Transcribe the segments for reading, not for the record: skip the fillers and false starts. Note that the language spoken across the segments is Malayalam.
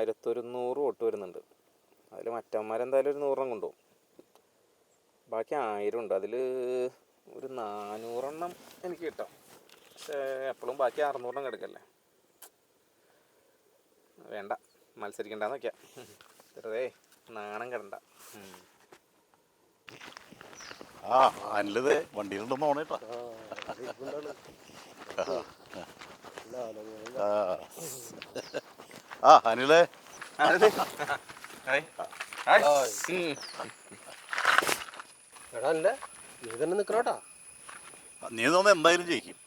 1100 വോട്ട് വരുന്നുണ്ട്. അതിൽ മറ്റന്മാരെന്തായാലും ഒരു 100 കൊണ്ടുപോകും. ബാക്കി 1000 ഉണ്ട്. അതിൽ ഒരു 400 എനിക്ക് കിട്ടാം. പക്ഷേ എപ്പോഴും ബാക്കി 600 കിടക്കല്ലേ. വേണ്ട, മത്സരിക്കണ്ടെന്ന് വയ്ക്കാം. വെറുതെ നാണം കിടണ്ട. ആ അനിലത് വണ്ടിയിലുണ്ടെന്ന് തോന്നേട്ടാ. ആ അനിലേ, നീ തോന്നുന്നു എന്തായാലും ജയിക്കും.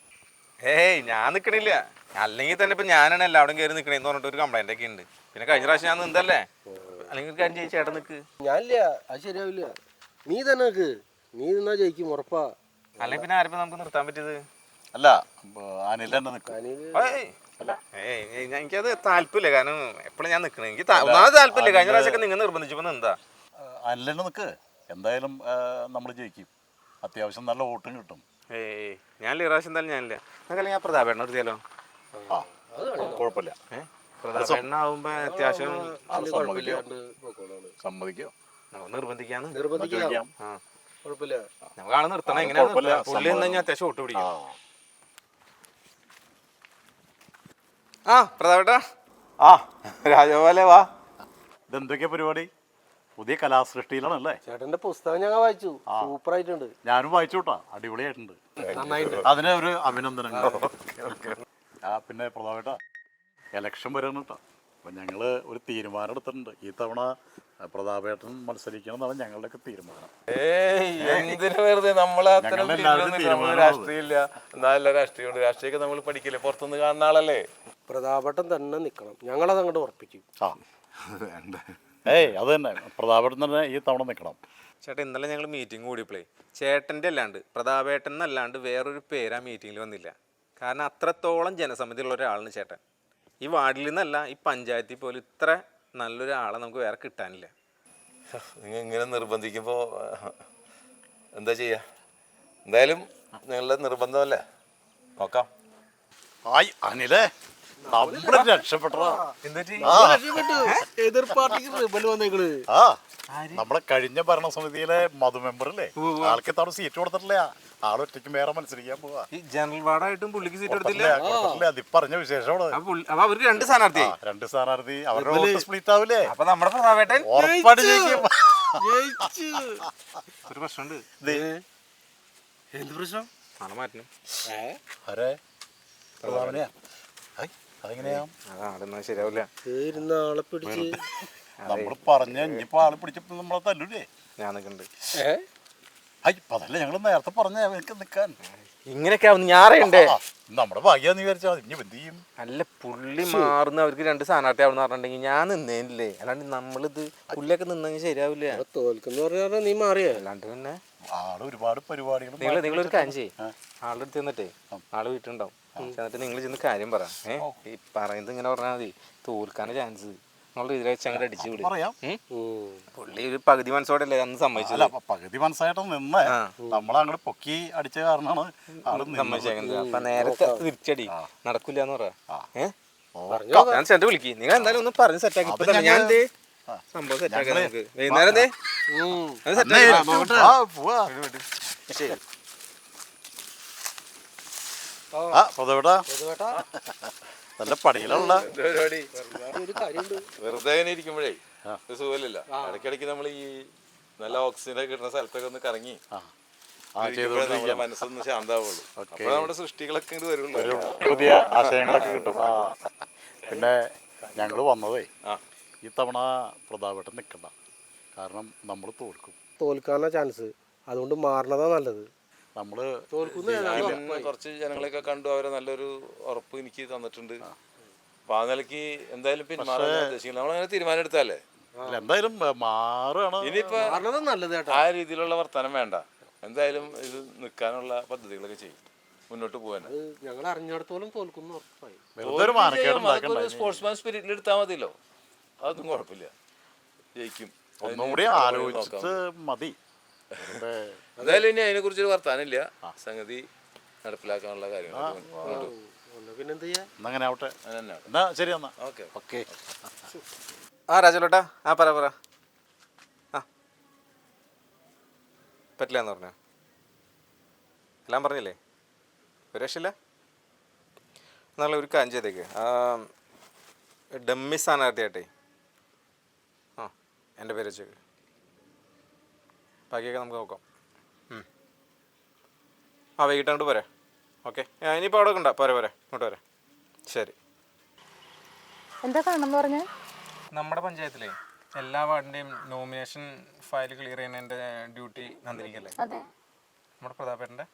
ഏയ് ഞാൻ നിൽക്കണില്ല. അല്ലെങ്കിൽ തന്നെ ഇപ്പം ഞാനാണ് എല്ലാവരും കയറി നിൽക്കണേന്ന് പറഞ്ഞിട്ട് ഒരു കംപ്ലൈൻ്റ് ഒക്കെ ഉണ്ട്. പിന്നെ കഴിഞ്ഞ പ്രാവശ്യം ഞാൻ നിന്നല്ലേ. അല്ലെങ്കിൽ ഒരു കാര്യം ചേട്ടൻ നിൽക്ക്. ഞാനില്ല, അത് ശരിയാവില്ല. നീ തന്നെ നിൽക്ക്. നീ നിന്നാ ജയിക്കും ഉറപ്പാ. അല്ലെങ്കിൽ പിന്നെ ആരിപ്പം നമുക്ക് നിർത്താൻ പറ്റിയത്? അല്ല അനിൽ തന്നെ നിൽക്കും. എനിക്കത് താല്പര്യമില്ല. കാരണം എപ്പോഴും ഞാൻ നിൽക്കണേ എനിക്ക് ഒന്നാമത് താല്പര്യമില്ല. കഴിഞ്ഞ പ്രാവശ്യമൊക്കെ നിങ്ങൾ നിർബന്ധിച്ചപ്പോൾ എന്താ? അനിൽ തന്നെ നിൽക്ക്. എന്തായാലും നമ്മൾ ജയിക്കും. അത്യാവശ്യം നല്ല വോട്ടും കിട്ടും. ഞാനില്ല, ഈ പ്രാവശ്യം എന്തായാലും ഞാനില്ല. എന്നൊക്കെ ഞാൻ പ്രതാപേട്ടനെ നിർത്തിയാലോ? ആ കുഴപ്പമില്ല. പ്രതാപേട്ടനാവുമ്പോ അത്യാവശ്യം സമ്മതിക്കോ? നിർബന്ധിക്കാന്ന് കുഴപ്പമില്ല. നമുക്ക് ആളെ നിർത്തണം. എങ്ങനെയാ പുള്ളി നിന്ന് അത്യാവശ്യം വോട്ട് പിടിക്കും. ആ പ്രതാപേട്ടാ, ആ രാജഗോപാലേ വാ. ഇതെന്തൊക്കെയാ പരിപാടി? പുതിയ കലാസൃഷ്ടിയിലാണല്ലേ? ചേട്ടന്റെ പുസ്തകം ഞങ്ങൾ വായിച്ചു, സൂപ്പർ ആയിട്ടുണ്ട്. ഞാനും വായിച്ചു കേട്ടാ, അടിപൊളിയായിട്ടുണ്ട്. അതിനെ ഒരു അഭിനന്ദനങ്ങൾ. പിന്നെ പ്രതാപേട്ടാ, എലക്ഷൻ വരാണ് കേട്ടോ. അപ്പം ഞങ്ങൾ ഒരു തീരുമാനം എടുത്തിട്ടുണ്ട്. ഈ തവണ പ്രതാപേട്ടൻ മത്സരിക്കണം എന്നാണ് ഞങ്ങളുടെയൊക്കെ തീരുമാനം. എന്തിനു വെറുതെ നമ്മളെ രാഷ്ട്രീയമില്ല, നല്ല രാഷ്ട്രീയമുണ്ട്. രാഷ്ട്രീയമൊക്കെ നമ്മൾ പഠിക്കില്ലേ, പുറത്തുനിന്ന് കാണുന്ന ആളല്ലേ. പ്രതാപേട്ടൻ തന്നെ നിൽക്കണം, ഞങ്ങളത് അങ്ങോട്ട് ഉറപ്പിക്കും. ആ അത് തന്നെ, പ്രതാപേട്ടൻ തന്നെ ഈ തവണ നിൽക്കണം. ചേട്ടാ, ഇന്നലെ ഞങ്ങൾ മീറ്റിംഗ് കൂടിയപ്പോഴേ ചേട്ടൻ്റെ അല്ലാണ്ട് പ്രതാപേട്ടൻ എന്നല്ലാണ്ട് വേറൊരു പേര് ആ മീറ്റിങ്ങിൽ വന്നില്ല. കാരണം അത്രത്തോളം ജനസമിതി ഉള്ള ഒരാളാണ് ചേട്ടൻ. ഈ വാർഡിൽ നിന്നല്ല, ഈ പഞ്ചായത്തിൽ പോലും ഇത്ര നല്ലൊരാളെ നമുക്ക് വേറെ കിട്ടാനില്ല. നിങ്ങൾ ഇങ്ങനെ നിർബന്ധിക്കുമ്പോൾ എന്താ ചെയ്യുക? എന്തായാലും നിങ്ങളുടെ നിർബന്ധമല്ലേ, നോക്കാം. ആയി അനിലേ, നമ്മള് രക്ഷപ്പെട്ടതാ. എതിർ പാർട്ടിക്ക് റിബൽ വന്നേക്കണ്. ആ നമ്മളെ കഴിഞ്ഞ ഭരണസമിതിയിലെ മധു മെമ്പറല്ലേ, ആൾക്ക് തവണ സീറ്റ് കൊടുത്തിട്ടില്ല. ആളൊറ്റയ്ക്ക് വേറെ മത്സരിക്കാൻ പോവാ. ഈ ജനറൽ വാർഡായിട്ടും പുള്ളിക്ക് സീറ്റ് എടുത്തില്ല. അത് പറഞ്ഞ വിശേഷമാണ്. അവർക്ക് 2 സ്ഥാനാർത്ഥി, 2 സ്ഥാനാർത്ഥി, അവരുടെ വോട്ട് സ്പ്ലിറ്റ് ആവില്ലേ? അപ്പൊ നമ്മുടെ പ്രതാപേട്ടൻ ഉറപ്പായിട്ട് ജയിക്കും. ഒരു പ്രശ്നമുണ്ട്. എന്ത് പ്രശ്നം? നാളെ മാറ്റണം. പ്രതാപനെയാ? അതെങ്ങനെയാ? അതാണെന്നാ ശരിയാവില്ല. ആളെ പിടിച്ച് നമ്മള് പറഞ്ഞ ഇനിയിപ്പോ ആളെ പിടിച്ചപ്പോ നമ്മളെ തല്ലൂലേ? ഞാൻ നിൽക്കുന്നുണ്ട്. അതല്ല ഞങ്ങള് നേരത്തെ പറഞ്ഞ എനിക്ക് നിക്കാൻ. ഇങ്ങനെയൊക്കെ ഞാറേണ്ടേ? നമ്മുടെ ഭാഗ്യാന്ന് വിചാരിച്ചാ ഇനി എന്ത് ചെയ്യും? അല്ല, പുള്ളി മാറുന്ന അവർക്ക് 2 സ്ഥാനാർത്ഥി ആവെന്ന് പറഞ്ഞിട്ടുണ്ടെങ്കിൽ ഞാൻ നിന്നേനില്ലേ. അല്ലാണ്ട് നമ്മളിത് പുള്ളിയൊക്കെ നിന്നെങ്കിൽ ശരിയാവില്ല. തോൽക്കുന്ന പറഞ്ഞാ നീ മാറിയ. അല്ലാണ്ട് പിന്നെ ആള് ഒരുപാട് പരിപാടികൾ. നിങ്ങളൊരു കാര്യം ചെയ്യേ, ആളുടെ അടുത്ത് ചെന്നിട്ടേ, ആള് വീട്ടിലുണ്ടാവും. എന്നിട്ട് നിങ്ങൾ ചെന്ന് കാര്യം പറ. ഈ പറയുന്നത് ഇങ്ങനെ പറഞ്ഞാൽ മതി, തോൽക്കാനുള്ള ചാൻസ് എന്നുള്ള ഇതിൽ വെച്ച് അങ്ങോട്ട് അടിച്ചു വിടും. പുള്ളി ഒരു പകുതി മനസ്സോടെ അല്ലേ അന്ന് സമ്മതിച്ചത്. പകുതി മനസ്സായിട്ട് നിന്ന് നമ്മളങ്ങോട്ട് പൊക്കി അടിച്ച കാരണമാണ് സമ്മതിച്ചേക്കുന്നത്. അപ്പൊ നേരത്തെ തിരിച്ചടി നടക്കില്ല എന്ന് പറയാ. ഞാൻ ചേട്ടൻ വിളിക്ക്. നിങ്ങൾ എന്തായാലും ഒന്ന് പറഞ്ഞ് സെറ്റാക്കി. ഞാൻ എന്തേ സംഭവം സെറ്റാക്കി. നമുക്ക് വൈകുന്നേരം ശരി. നല്ല പണിയിലുള്ള പരിപാടി. വെറുതെ ഇരിക്കുമ്പോഴേ സുഖമില്ല. ഇടയ്ക്കിടയ്ക്ക് നമ്മൾ ഈ നല്ല ഓക്സിജനൊക്കെ കിട്ടുന്ന സ്ഥലത്തൊക്കെ ഒന്ന് കറങ്ങി നമ്മുടെ മനസ്സൊന്ന് ശാന്താവുള്ളൂ. അപ്പൊ നമ്മുടെ സൃഷ്ടികളൊക്കെ ഇങ്ങോട്ട് വരുള്ളൂ, പുതിയ ആശയങ്ങളൊക്കെ കിട്ടും. പിന്നെ ഞങ്ങൾ വന്നതേ ഈ തവണ പ്രതാപേട്ടൻ നിൽക്കണ്ട. കാരണം നമ്മൾ തോൽക്കാനുള്ള ചാൻസ്, അതുകൊണ്ട് മാറണതാ നല്ലത്. നമ്മള് കുറച്ച് ജനങ്ങളെയൊക്കെ കണ്ടു, അവരെ നല്ലൊരു ഉറപ്പ് എനിക്ക് തന്നിട്ടുണ്ട്. അപ്പൊ ആ നിലയ്ക്ക് എന്തായാലും പിന്മാറാൻ ഉദ്ദേശിക്കില്ല. നമ്മളങ്ങനെ തീരുമാനം എടുത്താലേ എന്തായാലും മാറുകയാണ്. ഇനിയിപ്പോ ആ രീതിയിലുള്ള വർത്തമാനം വേണ്ട. എന്തായാലും ഇത് നിൽക്കാനുള്ള പദ്ധതികളൊക്കെ ചെയ്യും, മുന്നോട്ട് പോകാൻ. ഞങ്ങൾ അറിഞ്ഞിടത്തോളം തോൽക്കുന്നു. സ്പോർട്സ്മാൻ സ്പിരിറ്റിൽ എടുത്താൽ മതിയല്ലോ, അതൊന്നും കുഴപ്പമില്ല, ജയിക്കും. ഒന്നും കൂടി ആലോചിച്ചിട്ട് മതി. എന്തായാലും ഇനി അതിനെ കുറിച്ചൊരു വർത്താനില്ല, സംഗതി നടപ്പിലാക്കാനുള്ള കാര്യങ്ങൾ. പിന്നെന്താ? അങ്ങനെ ആവട്ടെ. എന്നാ ശരി. എന്നാ ഓക്കെ. ആ രാജുലോട്ടാ, ആ പറ. ആ പറ്റില്ല എന്ന് പറഞ്ഞോ? എല്ലാം പറഞ്ഞില്ലേ? ഒരു രക്ഷയില്ല. എന്നുള്ള ഒരു കാര്യം ചെയ്തേക്ക്. ഡമ്മി സ്ഥാനാർത്ഥിയായിട്ടേ എൻ്റെ പേര് വെച്ചേക്ക്. ബാക്കിയൊക്കെ നമുക്ക് നോക്കാം. വൈകിട്ടാണ്ട് പോരെ. ഓക്കെ, ഇനിയിപ്പോൾ അവിടെ കണ്ട പോരെ ഇങ്ങോട്ട് വരെ. ശരി. എന്താ കാണണമെന്ന് പറഞ്ഞേ? നമ്മുടെ പഞ്ചായത്തിലെ എല്ലാ വാർഡിൻ്റെയും നോമിനേഷൻ ഫയൽ ക്ലിയർ ചെയ്യുന്നതിൻ്റെ ഡ്യൂട്ടി നന്ദിനിക്കല്ലേ? അതെ. നമ്മുടെ പ്രതാപേട്ടൻ്റെ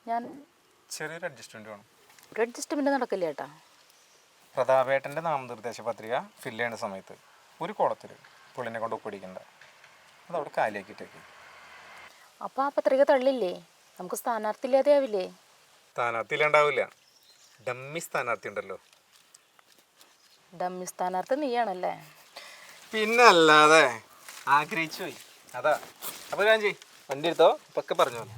ഞാൻ ചെറിയൊരു അഡ്ജസ്റ്റ്മെൻറ്റ് വേണം. ഒരു അഡ്ജസ്റ്റ്മെൻറ്റ് നടക്കില്ല ചേട്ടാ. പ്രതാപേട്ടൻ്റെ നാമനിർദ്ദേശ പത്രിക ഫില്ല് ചെയ്യുന്ന സമയത്ത് ഒരു കുളത്തിൽ പുള്ളിനെ കൊണ്ട് ഒപ്പിടിക്കണ്ട, അതവിടെ കാലിയാക്കിയിട്ടേക്ക്. അപ്പോൾ ആ പത്രിക തള്ളില്ലേ? നമുക്ക് സ്ഥാനാർത്ഥി ഇല്ലാതെ ആവില്ലേ? സ്ഥാനാർത്ഥി ഇല്ലാണ്ടാവില്ല, ഡമ്മി സ്ഥാനാർത്ഥി ഉണ്ടല്ലോ. ഡമ്മി സ്ഥാനാർത്ഥി നീയാണല്ലേ? പിന്നെ അല്ലാതെ ആഗ്രഹിച്ചു പോയി അതാ. അപ്പോൾ ഞാൻ വണ്ടി എടുത്തോ, ഇപ്പൊക്കെ പറഞ്ഞോളൂ.